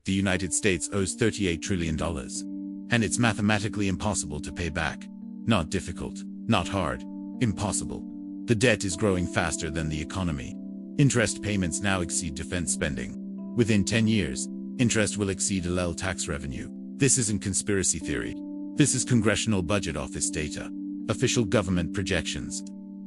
the United States owes $38 trillion. And it's mathematically impossible to pay back. Not difficult, not hard, impossible. The debt is growing faster than the economy. Interest payments now exceed defense spending. Within 10 years, interest will exceed LL tax revenue. This isn't conspiracy theory. This is Congressional Budget Office data, official government projections.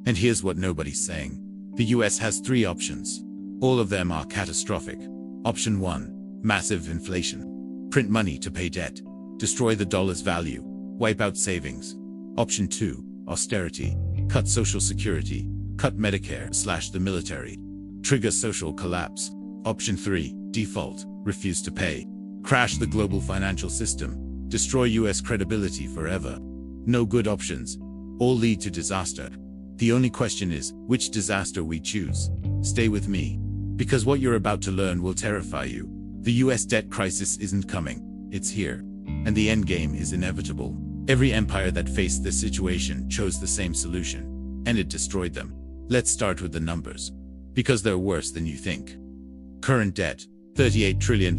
And here's what nobody's saying. The US has 3 options. All of them are catastrophic. Option 1, massive inflation. Print money to pay debt. Destroy the dollar's value. Wipe out savings. Option 2, austerity. Cut Social Security. Cut Medicare / the military. Trigger social collapse. Option 3, default. Refuse to pay. Crash the global financial system. Destroy US credibility forever. No good options. All lead to disaster. The only question is, which disaster we choose. Stay with me. Because what you're about to learn will terrify you. The US debt crisis isn't coming. It's here. And the end game is inevitable. Every empire that faced this situation chose the same solution. And it destroyed them. Let's start with the numbers. Because they're worse than you think. Current debt, $38 trillion,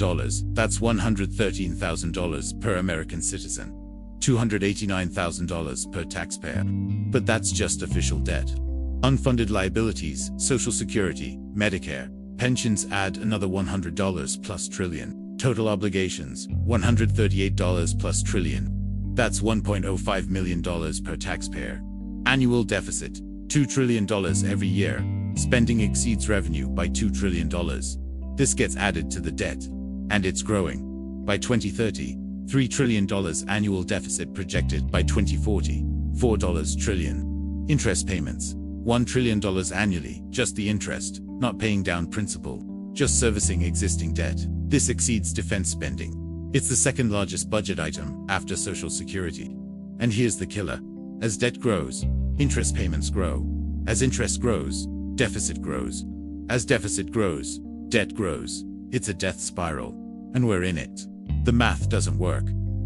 that's $113,000 per American citizen. $289,000 per taxpayer. But that's just official debt. Unfunded liabilities, Social Security, Medicare, pensions add another $100 plus trillion. Total obligations, $138 plus trillion. That's $1.05 million per taxpayer. Annual deficit, $2 trillion every year. Spending exceeds revenue by $2 trillion. This gets added to the debt. And it's growing. By 2030, $3 trillion annual deficit projected. By 2040, $4 trillion. Interest payments, $1 trillion annually, just the interest, not paying down principal, just servicing existing debt. This exceeds defense spending. It's the second largest budget item after Social Security. And here's the killer. As debt grows, interest payments grow. As interest grows, deficit grows. As deficit grows, debt grows. It's a death spiral. And we're in it. The math doesn't work.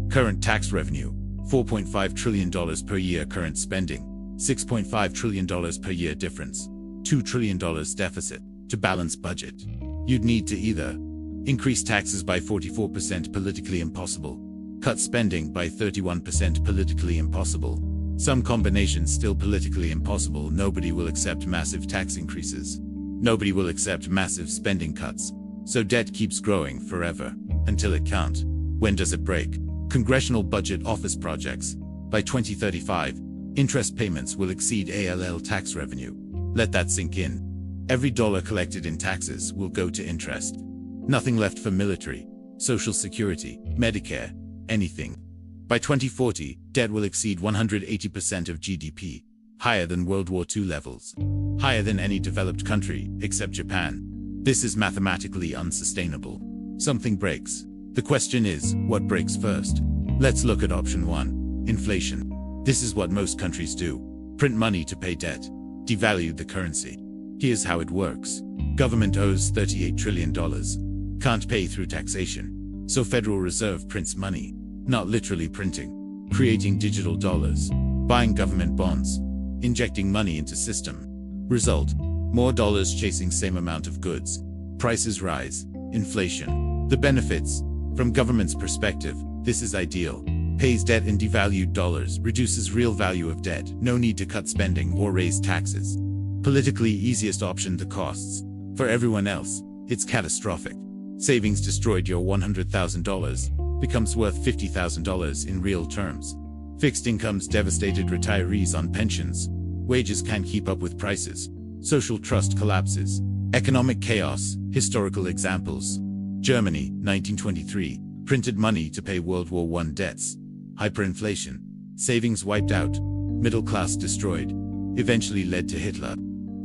Current tax revenue, $4.5 trillion per year. Current spending, $6.5 trillion per year. Difference, $2 trillion deficit. To balance budget, you'd need to either increase taxes by 44%, politically impossible. Cut spending by 31%, politically impossible. Some combinations still politically impossible. Nobody will accept massive tax increases. Nobody will accept massive spending cuts. So debt keeps growing forever, until it can't. When does it break? Congressional Budget Office projects. By 2035, interest payments will exceed ALL tax revenue. Let that sink in. Every dollar collected in taxes will go to interest. Nothing left for military, Social Security, Medicare, anything. By 2040, debt will exceed 180% of GDP, higher than World War II levels, higher than any developed country, except Japan. This is mathematically unsustainable. Something breaks. The question is, what breaks first? Let's look at option 1, inflation. This is what most countries do. Print money to pay debt. Devalue the currency. Here's how it works. Government owes $38 trillion. Can't pay through taxation. So Federal Reserve prints money. Not literally printing. Creating digital dollars. Buying government bonds. Injecting money into system. Result, more dollars chasing same amount of goods. Prices rise. Inflation. The benefits. From government's perspective, this is ideal. Pays debt in devalued dollars, reduces real value of debt, no need to cut spending or raise taxes. Politically easiest option. The costs. For everyone else, it's catastrophic. Savings destroyed. Your $100,000 becomes worth $50,000 in real terms. Fixed incomes devastated. Retirees on pensions. Wages can't keep up with prices. Social trust collapses. Economic chaos. Historical examples. Germany, 1923, printed money to pay World War I debts. Hyperinflation. Savings wiped out. Middle class destroyed. Eventually led to Hitler.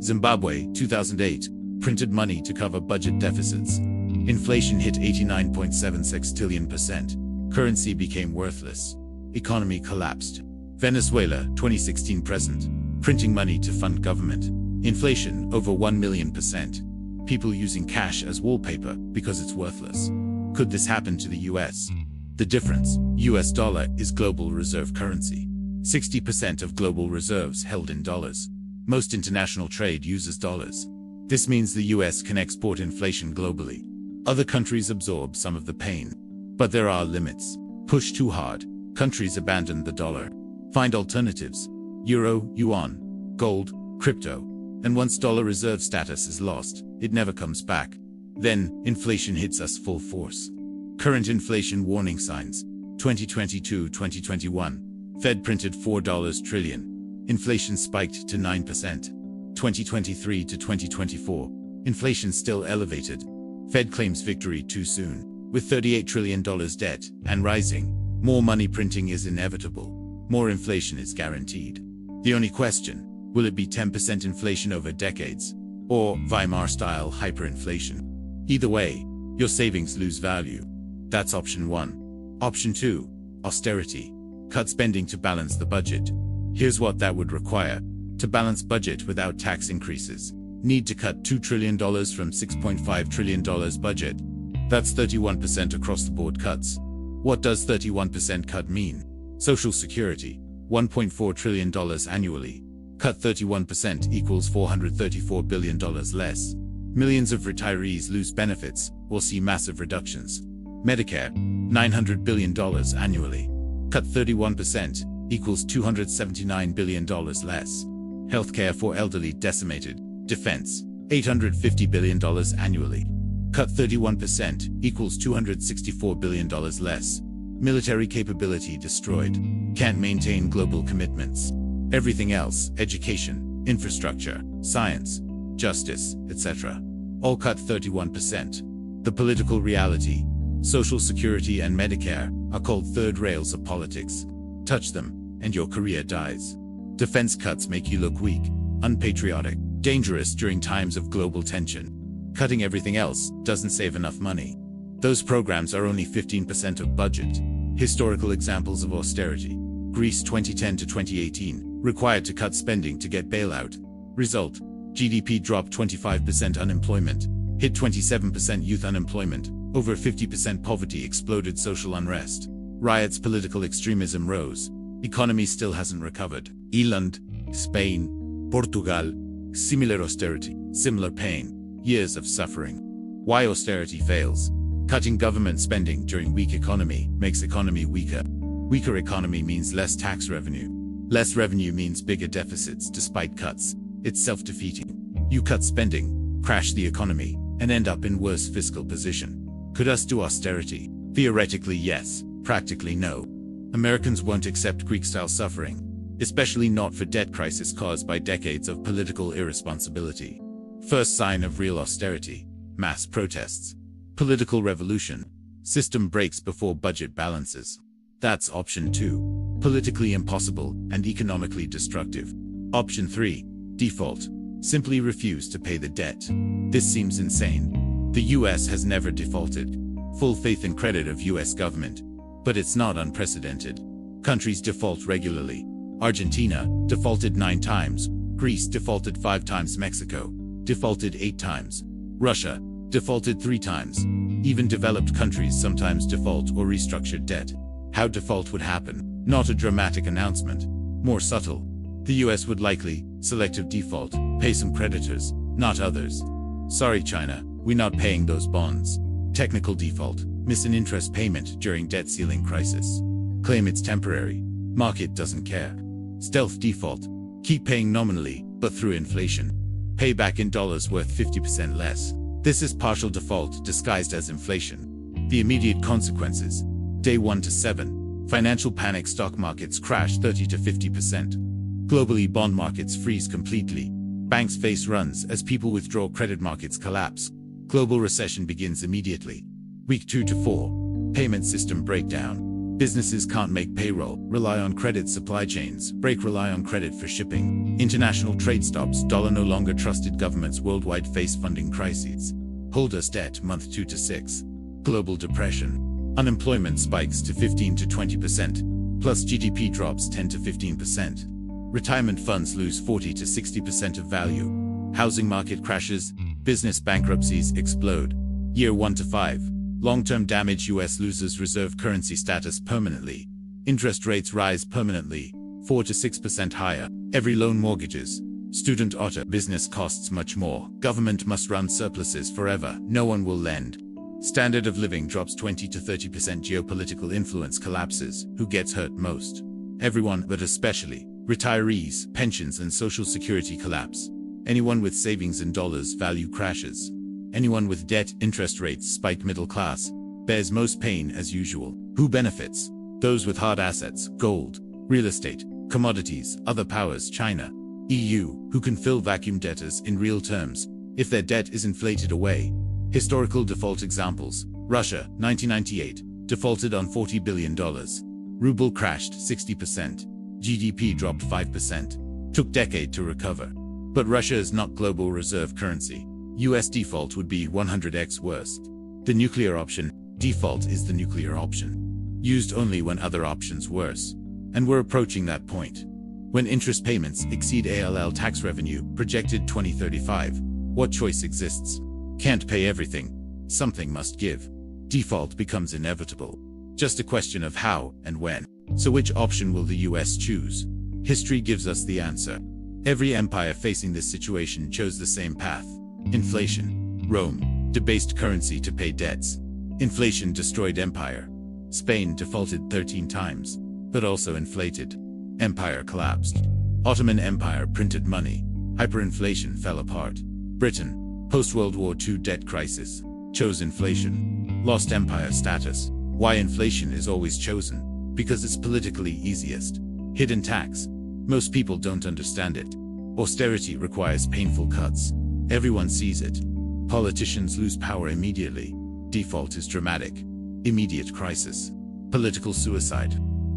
Zimbabwe, 2008, printed money to cover budget deficits. Inflation hit 89.76 trillion %. Currency became worthless. Economy collapsed. Venezuela, 2016 present, printing money to fund government. Inflation over 1 million %. People using cash as wallpaper because it's worthless. Could this happen to the US? The difference, US dollar is global reserve currency. 60% of global reserves held in dollars. Most international trade uses dollars. This means the US can export inflation globally. Other countries absorb some of the pain. But there are limits. Push too hard, countries abandon the dollar. Find alternatives. Euro, yuan, gold, crypto. And once dollar reserve status is lost, it never comes back. Then, inflation hits us full force. Current inflation warning signs. 2022-2021. Fed printed $4 trillion. Inflation spiked to 9%. 2023 to 2024. Inflation still elevated. Fed claims victory too soon. With $38 trillion debt and rising, more money printing is inevitable. More inflation is guaranteed. The only question, will it be 10% inflation over decades? Or Weimar-style hyperinflation? Either way, your savings lose value. That's option 1. Option 2. Austerity. Cut spending to balance the budget. Here's what that would require. To balance budget without tax increases, need to cut $2 trillion from $6.5 trillion budget. That's 31% across the board cuts. What does 31% cut mean? Social Security, $1.4 trillion annually. Cut 31% equals $434 billion less. Millions of retirees lose benefits or see massive reductions. Medicare, $900 billion annually. Cut 31% equals $279 billion less. Healthcare for elderly decimated. Defense, $850 billion annually. Cut 31% equals $264 billion less. Military capability destroyed. Can't maintain global commitments. Everything else, education, infrastructure, science, justice, etc. all cut 31%. The political reality. Social Security and Medicare are called third rails of politics. Touch them, and your career dies. Defense cuts make you look weak, unpatriotic, dangerous during times of global tension. Cutting everything else doesn't save enough money. Those programs are only 15% of budget. Historical examples of austerity. Greece 2010 to 2018, required to cut spending to get bailout. Result, GDP dropped 25%, unemployment hit 27%, youth unemployment, over 50% poverty, exploded social unrest. Riots, political extremism rose. Economy still hasn't recovered. Ireland, Spain, Portugal, similar austerity, similar pain. Years of suffering. Why austerity fails? Cutting government spending during weak economy makes economy weaker. Weaker economy means less tax revenue. Less revenue means bigger deficits despite cuts. It's self-defeating. You cut spending, crash the economy, and end up in worse fiscal position. Could us do austerity? Theoretically, yes. Practically, no. Americans won't accept Greek-style suffering, especially not for debt crisis caused by decades of political irresponsibility. First sign of real austerity, mass protests. Political revolution. System breaks before budget balances. That's option 2. Politically impossible and economically destructive. Option 3. Default. Simply refuse to pay the debt. This seems insane. The US has never defaulted. Full faith and credit of US government. But it's not unprecedented. Countries default regularly. Argentina defaulted 9 times. Greece defaulted 5 times. Mexico defaulted 8 times. Russia defaulted 3 times. Even developed countries sometimes default or restructure debt. How default would happen? Not a dramatic announcement. More subtle. The US would likely, selective default, pay some creditors, not others. Sorry China, we're not paying those bonds. Technical default, miss an interest payment during debt ceiling crisis. Claim it's temporary. Market doesn't care. Stealth default, keep paying nominally, but through inflation. Pay back in dollars worth 50% less. This is partial default disguised as inflation. The immediate consequences. Day 1 to 7. Financial panic, stock markets crash 30 to 50%. Globally, bond markets freeze completely. Banks face runs as people withdraw, credit markets collapse. Global recession begins immediately. Week 2 to 4. Payment system breakdown. Businesses can't make payroll, rely on credit, supply chains break, rely on credit for shipping. International trade stops, dollar no longer trusted, governments worldwide face funding crises. Holders debt, month 2 to 6. Global depression. Unemployment spikes to 15 to 20%, plus GDP drops 10 to 15%. Retirement funds lose 40 to 60% of value. Housing market crashes, business bankruptcies explode. Year 1 to 5. Long-term damage, US loses reserve currency status permanently. Interest rates rise permanently, 4 to 6% higher. Every loan, mortgages, student auto, business costs much more. Government must run surpluses forever. No one will lend. Standard of living drops 20 to 30%. Geopolitical influence collapses. Who gets hurt most? Everyone, but especially retirees. Pensions and social security collapse. Anyone with savings in dollars value crashes. Anyone with debt, interest rates spike. Middle class bears most pain as usual. Who benefits? Those with hard assets, gold, real estate, commodities, other powers, China, EU, who can fill vacuum debtors in real terms if their debt is inflated away. Historical default examples. Russia, 1998, defaulted on $40 billion. Ruble crashed 60%. GDP dropped 5%. Took decade to recover. But Russia is not global reserve currency. US default would be 100x worse. The nuclear option. Default is the nuclear option. Used only when other options worse. And we're approaching that point. When interest payments exceed ALL tax revenue projected 2035, what choice exists? Can't pay everything. Something must give. Default becomes inevitable. Just a question of how and when. So which option will the US choose? History gives us the answer. Every empire facing this situation chose the same path. Inflation. Rome debased currency to pay debts. Inflation destroyed empire. Spain defaulted 13 times, but also inflated. Empire collapsed. Ottoman Empire printed money. Hyperinflation fell apart. Britain, post-World War II debt crisis, chose inflation. Lost empire status. Why inflation is always chosen? Because it's politically easiest. Hidden tax. Most people don't understand it. Austerity requires painful cuts. Everyone sees it. Politicians lose power immediately. Default is dramatic. Immediate crisis. Political suicide.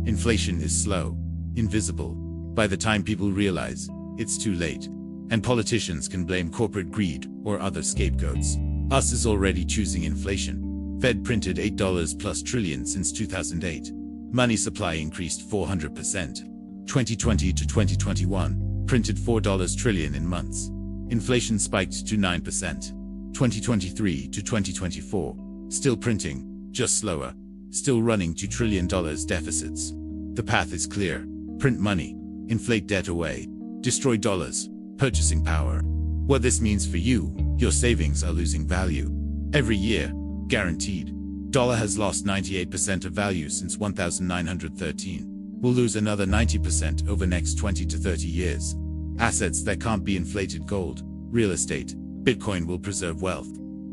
Inflation is slow, invisible. By the time people realize, it's too late. And politicians can blame corporate greed or other scapegoats. Us is already choosing inflation. Fed printed $8 plus trillion since 2008. Money supply increased 400%. 2020 to 2021, printed $4 trillion in months. Inflation spiked to 9%. 2023 to 2024, still printing, just slower. Still running $2 trillion deficits. The path is clear. Print money, inflate debt away, destroy dollars, purchasing power. What this means for you, your savings are losing value. Every year, guaranteed. Dollar has lost 98% of value since 1913. Will lose another 90% over next 20 to 30 years. Assets that can't be inflated: gold, real estate, Bitcoin will preserve wealth.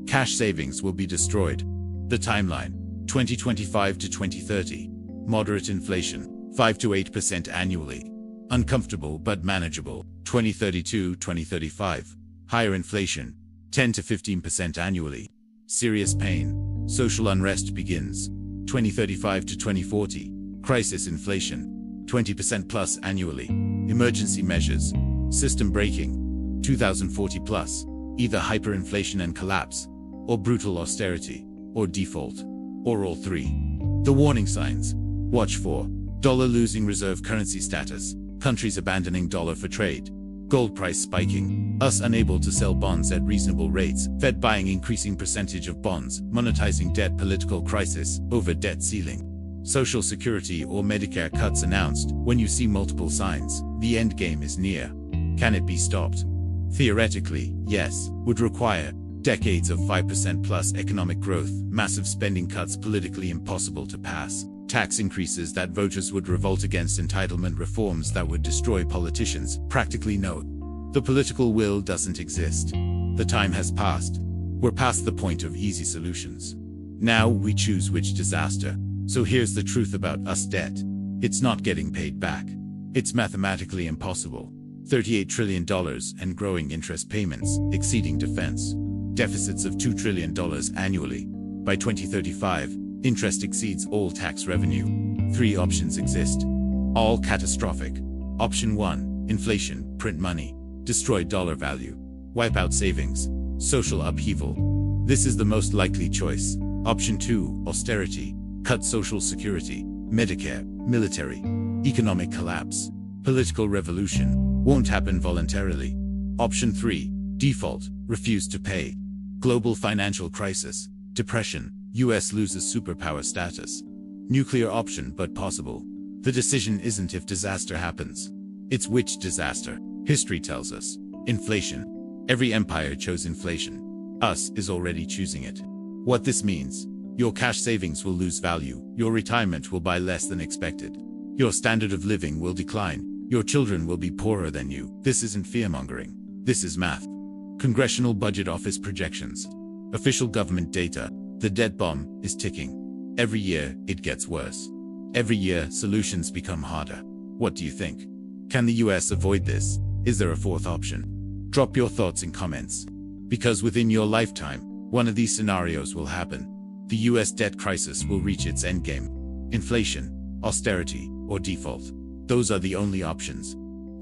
Cash savings will be destroyed. The timeline, 2025 to 2030. Moderate inflation, 5 to 8% annually. Uncomfortable but manageable, 2032-2035. Higher inflation, 10 to 15% annually. Serious pain, social unrest begins, 2035 to 2040. Crisis inflation, 20% plus annually. Emergency measures, system breaking, 2040 plus. Either hyperinflation and collapse, or brutal austerity, or default, or all three. The warning signs. Watch for: dollar losing reserve currency status, countries abandoning dollar for trade, gold price spiking, us unable to sell bonds at reasonable rates, Fed buying increasing percentage of bonds, monetizing debt, political crisis over debt ceiling, Social Security or Medicare cuts announced. When you see multiple signs, the end game is near. Can it be stopped? Theoretically, yes. Would require decades of 5% plus economic growth, massive spending cuts politically impossible to pass, tax increases that voters would revolt against, entitlement reforms that would destroy politicians, practically no. The political will doesn't exist. The time has passed. We're past the point of easy solutions. Now we choose which disaster. So here's the truth about US debt. It's not getting paid back. It's mathematically impossible. $38 trillion and growing, interest payments exceeding defense. Deficits of $2 trillion annually. By 2035, interest exceeds all tax revenue. 3 options exist. All catastrophic. Option 1, inflation, print money, destroy dollar value, wipe out savings, social upheaval. This is the most likely choice. Option 2, austerity, cut Social Security, Medicare, military, economic collapse, political revolution, won't happen voluntarily. Option 3, default, refuse to pay, global financial crisis, depression, US loses superpower status. Nuclear option but possible. The decision isn't if disaster happens. It's which disaster. History tells us. Inflation. Every empire chose inflation. US is already choosing it. What this means: your cash savings will lose value, your retirement will buy less than expected, your standard of living will decline, your children will be poorer than you. This isn't fearmongering. This is math. Congressional Budget Office projections. Official government data. The debt bomb is ticking. Every year, it gets worse. Every year, solutions become harder. What do you think? Can the US avoid this? Is there a fourth option? Drop your thoughts in comments. Because within your lifetime, one of these scenarios will happen. The US debt crisis will reach its endgame. Inflation, austerity, or default. Those are the only options.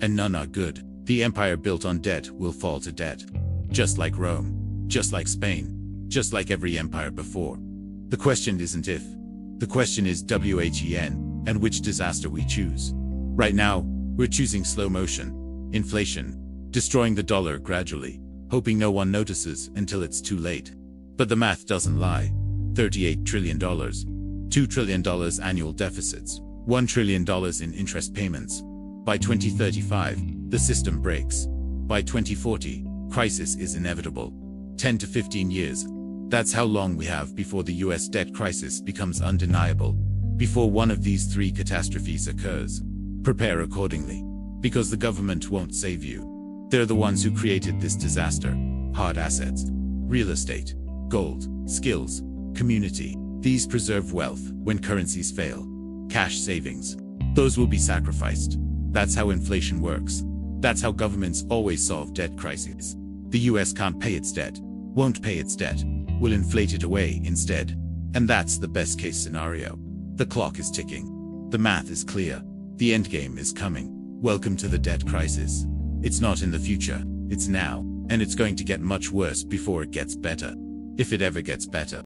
And none are good. The empire built on debt will fall to debt. Just like Rome. Just like Spain. Just like every empire before. The question isn't if. The question is when, and which disaster we choose. Right now, we're choosing slow motion. Inflation. Destroying the dollar gradually. Hoping no one notices until it's too late. But the math doesn't lie. $38 trillion. $2 trillion annual deficits. $1 trillion in interest payments. By 2035, the system breaks. By 2040, crisis is inevitable. 10 to 15 years. That's how long we have before the US debt crisis becomes undeniable. Before one of these three catastrophes occurs. Prepare accordingly. Because the government won't save you. They're the ones who created this disaster. Hard assets. Real estate. Gold. Skills. Community. These preserve wealth when currencies fail. Cash savings. Those will be sacrificed. That's how inflation works. That's how governments always solve debt crises. The US can't pay its debt. Won't pay its debt. Will inflate it away instead. And that's the best case scenario. The clock is ticking. The math is clear. The endgame is coming. Welcome to the debt crisis. It's not in the future. It's now. And it's going to get much worse before it gets better. If it ever gets better.